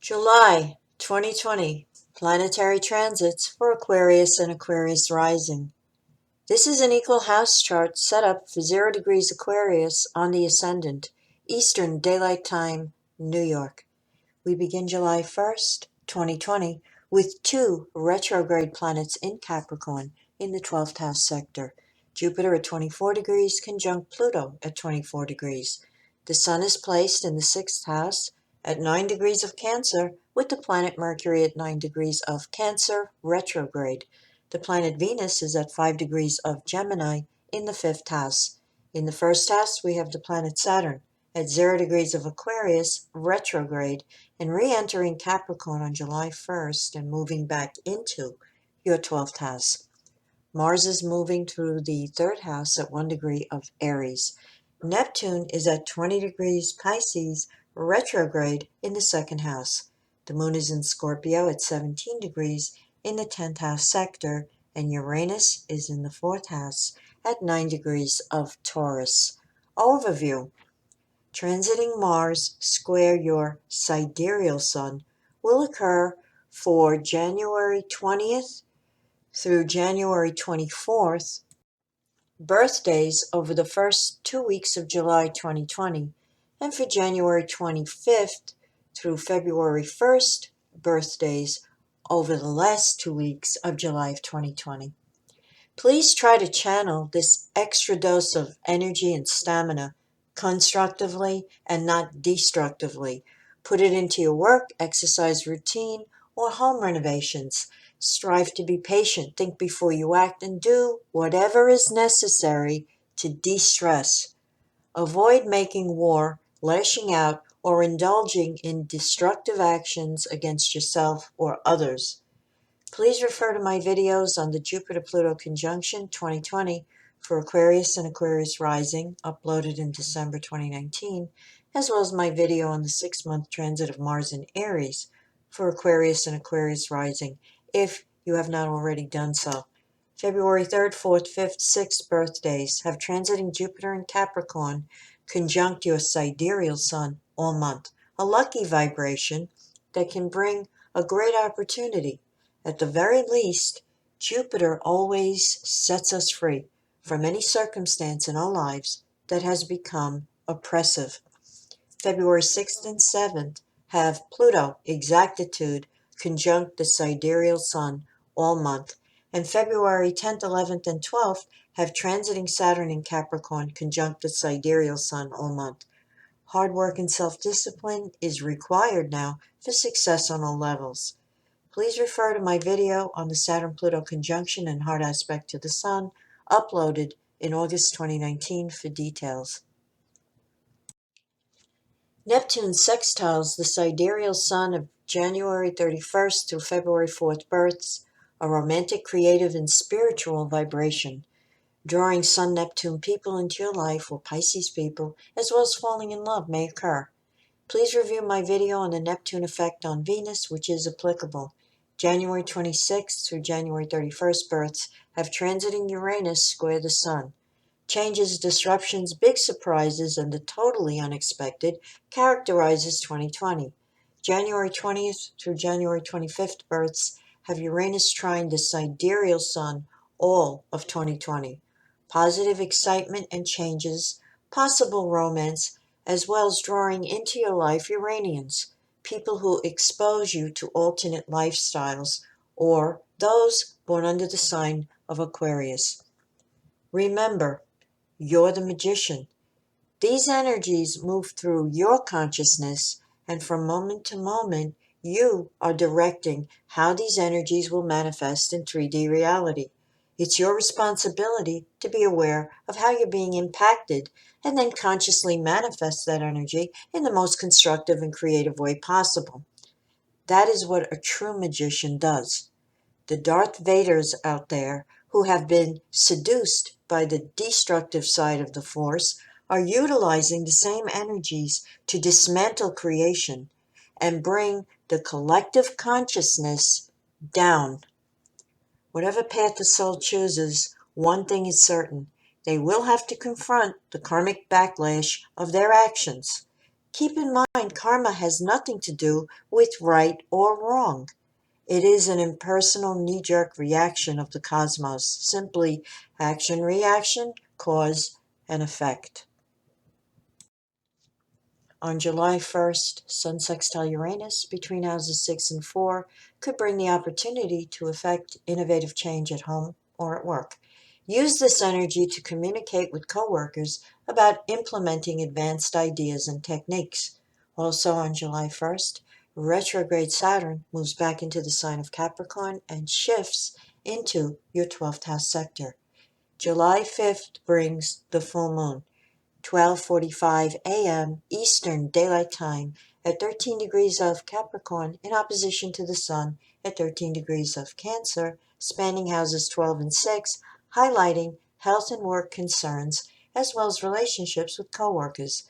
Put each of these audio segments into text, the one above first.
July 2020 Planetary Transits for Aquarius and Aquarius Rising. This is an equal house chart set up for 0 degrees Aquarius on the ascendant, Eastern Daylight Time, New York. We begin July 1st, 2020, with 2 retrograde planets in Capricorn in the 12th house sector. Jupiter at 24 degrees conjunct Pluto at 24 degrees. The Sun is placed in the 6th house at 9 degrees of Cancer, with the planet Mercury at 9 degrees of Cancer retrograde. The planet Venus is at 5 degrees of Gemini in the 5th house. In the 1st house, we have the planet Saturn at 0 degrees of Aquarius retrograde and re-entering Capricorn on July 1st and moving back into your 12th house. Mars is moving through the 3rd house at 1 degree of Aries. Neptune is at 20 degrees Pisces retrograde in the 2nd house. The moon is in Scorpio at 17 degrees in the 10th house sector, and Uranus is in the 4th house at 9 degrees of Taurus. Overview. Transiting Mars square your sidereal sun will occur for January 20th through January 24th, birthdays over the first 2 weeks of July 2020, and for January 25th through February 1st, birthdays over the last 2 weeks of July of 2020. Please try to channel this extra dose of energy and stamina constructively and not destructively. Put it into your work, exercise routine, or home renovations. Strive to be patient, think before you act, and do whatever is necessary to de-stress. Avoid making war, lashing out, or indulging in destructive actions against yourself or others. Please refer to my videos on the Jupiter-Pluto conjunction 2020 for Aquarius and Aquarius Rising, uploaded in December 2019, as well as my video on the 6-month transit of Mars in Aries for Aquarius and Aquarius Rising, if you have not already done so. February 3rd, 4th, 5th, 6th birthdays have transiting Jupiter in Capricorn conjunct your sidereal sun all month, a lucky vibration that can bring a great opportunity. At the very least, Jupiter always sets us free from any circumstance in our lives that has become oppressive. February 6th and 7th have Pluto exactitude conjunct the sidereal sun all month, and February 10th, 11th, and 12th have transiting Saturn in Capricorn conjunct the sidereal sun all month. Hard work and self-discipline is required now for success on all levels. Please refer to my video on the Saturn-Pluto conjunction and hard aspect to the Sun, uploaded in August 2019 for details. Neptune sextiles the sidereal sun of January 31st through February 4th births, a romantic, creative, and spiritual vibration. Drawing Sun-Neptune people into your life, or Pisces people, as well as falling in love, may occur. Please review my video on the Neptune effect on Venus, which is applicable. January 26th through January 31st births have transiting Uranus square the Sun. Changes, disruptions, big surprises, and the totally unexpected characterizes 2020. January 20th through January 25th births have Uranus trine the sidereal Sun all of 2020. Positive excitement and changes, possible romance, as well as drawing into your life Uranians, people who expose you to alternate lifestyles, or those born under the sign of Aquarius. Remember, you're the magician. These energies move through your consciousness, and from moment to moment, you are directing how these energies will manifest in 3D reality. It's your responsibility to be aware of how you're being impacted and then consciously manifest that energy in the most constructive and creative way possible. That is what a true magician does. The Darth Vaders out there who have been seduced by the destructive side of the Force are utilizing the same energies to dismantle creation and bring the collective consciousness down. Whatever path the soul chooses, one thing is certain: they will have to confront the karmic backlash of their actions. Keep in mind, karma has nothing to do with right or wrong. It is an impersonal knee-jerk reaction of the cosmos, simply action-reaction, cause and effect. On July 1st, Sun sextile Uranus between houses 6 and 4 could bring the opportunity to effect innovative change at home or at work. Use this energy to communicate with coworkers about implementing advanced ideas and techniques. Also on July 1st, retrograde Saturn moves back into the sign of Capricorn and shifts into your 12th house sector. July 5th brings the full moon. 12:45 a.m. Eastern Daylight Time at 13 degrees of Capricorn in opposition to the Sun at 13 degrees of Cancer, spanning houses 12 and 6, highlighting health and work concerns as well as relationships with coworkers.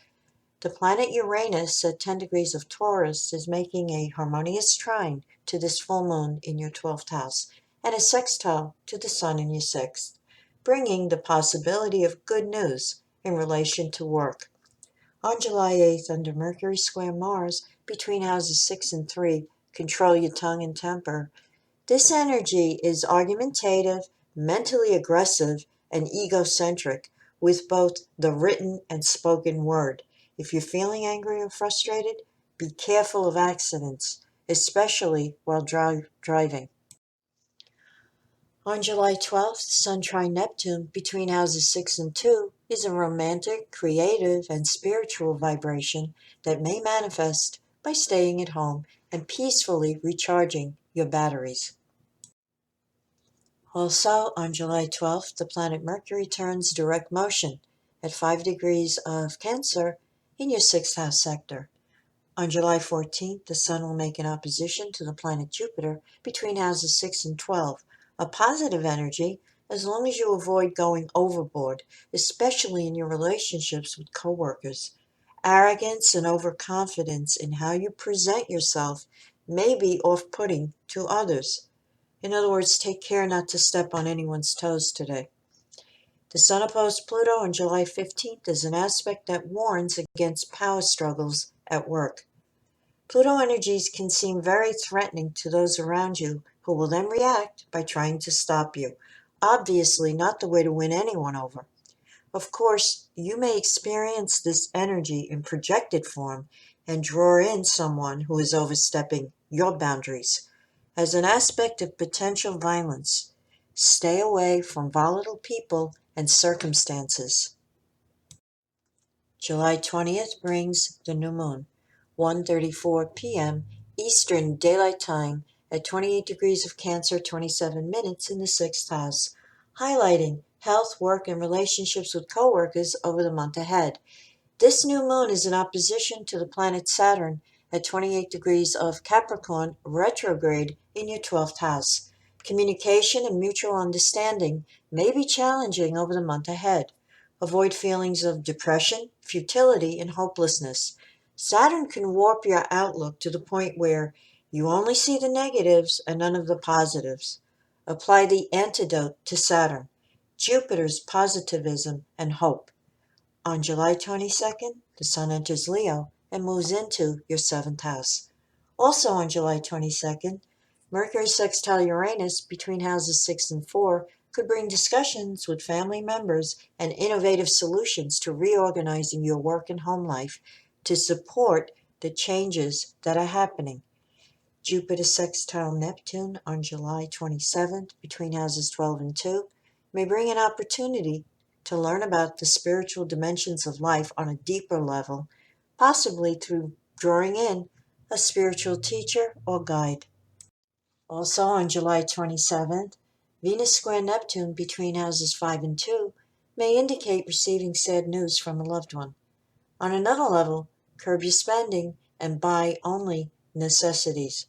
The planet Uranus at 10 degrees of Taurus is making a harmonious trine to this full moon in your 12th house and a sextile to the Sun in your 6th, bringing the possibility of good news in relation to work. On July 8th, under Mercury square Mars, between houses 6 and 3, control your tongue and temper. This energy is argumentative, mentally aggressive, and egocentric, with both the written and spoken word. If you're feeling angry or frustrated, be careful of accidents, especially while driving. On July 12th, Sun trine Neptune between houses 6 and 2 is a romantic, creative, and spiritual vibration that may manifest by staying at home and peacefully recharging your batteries. Also, on July 12th, the planet Mercury turns direct motion at 5 degrees of Cancer in your 6th house sector. On July 14th, the Sun will make an opposition to the planet Jupiter between houses 6 and 12, a positive energy as long as you avoid going overboard, especially in your relationships with coworkers. Arrogance and overconfidence in how you present yourself may be off-putting to others. In other words, take care not to step on anyone's toes today. The Sun opposed Pluto on July 15th is an aspect that warns against power struggles at work. Pluto energies can seem very threatening to those around you, who will then react by trying to stop you. Obviously not the way to win anyone over. Of course, you may experience this energy in projected form and draw in someone who is overstepping your boundaries. As an aspect of potential violence, stay away from volatile people and circumstances. July 20th brings the new moon, 1:34 p.m. Eastern Daylight Time at 28 degrees of Cancer, 27 minutes in the 6th house, highlighting health, work, and relationships with coworkers over the month ahead. This new moon is in opposition to the planet Saturn at 28 degrees of Capricorn retrograde in your 12th house. Communication and mutual understanding may be challenging over the month ahead. Avoid feelings of depression, futility, and hopelessness. Saturn can warp your outlook to the point where you only see the negatives and none of the positives. Apply the antidote to Saturn, Jupiter's positivism and hope. On July 22nd, the Sun enters Leo and moves into your 7th house. Also on July 22nd, Mercury sextile Uranus between houses 6 and 4 could bring discussions with family members and innovative solutions to reorganizing your work and home life to support the changes that are happening. Jupiter sextile Neptune on July 27th between houses 12 and 2 may bring an opportunity to learn about the spiritual dimensions of life on a deeper level, possibly through drawing in a spiritual teacher or guide. Also on July 27th, Venus square Neptune between houses 5 and 2 may indicate receiving sad news from a loved one. On another level, curb your spending and buy only necessities.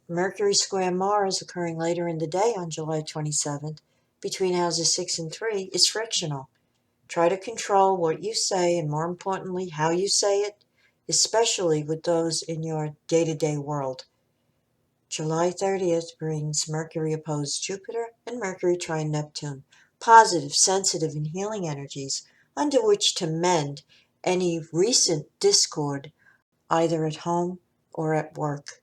Mercury square Mars occurring later in the day on July 27th between houses 6 and 3 is frictional. Try to control what you say and, more importantly, how you say it, especially with those in your day-to-day world. July 30th brings Mercury opposed Jupiter and Mercury trine Neptune, positive, sensitive, and healing energies under which to mend any recent discord either at home or at work.